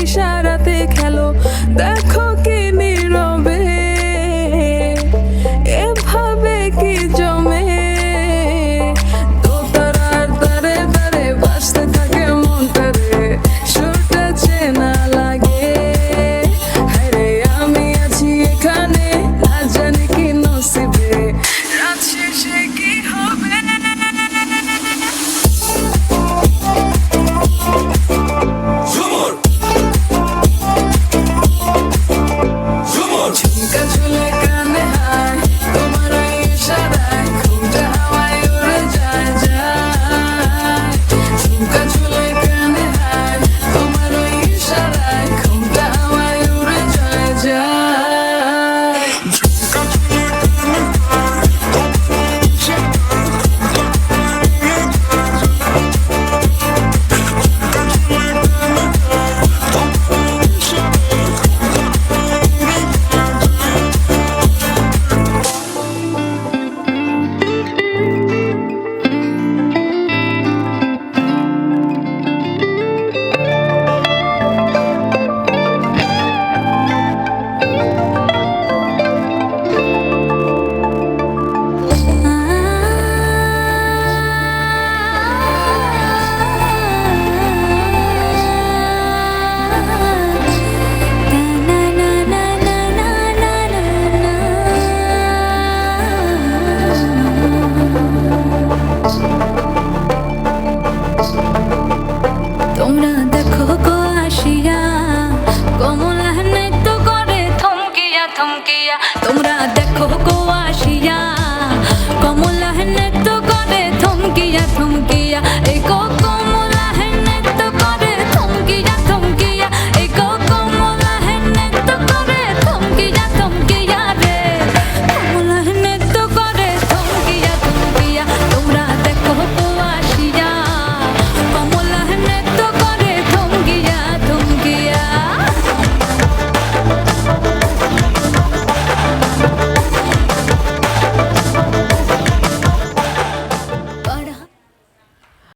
ইশারাতে খেলো, দেখো কি নীরবে এভাবে কি জমে। দোতারার দারে দারে বাজতে থাকে মনটারে, সুরটা চেনা লাগে। হায়রে আমি আছি এখানে, না জানি কি নসিবে, রাত শেষে কি হবে। ঝুমকা ঝুলে কানে হায়, তোমার ওই ইশারায় ঘুমটা হাওয়ায় উড়ে যায় যায়। ঝুমকা ঝুলে কানে হায়, তোমার ওই ইশারায় ঘুমটা হাওয়ায় উড়ে যায় যায়। ঝুমকা ঝুলে কানে হায়, তোমার ওই ইশারায় তোমরা দেখো গো আসিয়া, কমলা নৃত্য করে থমকিয়া থমকিয়া। তোমরা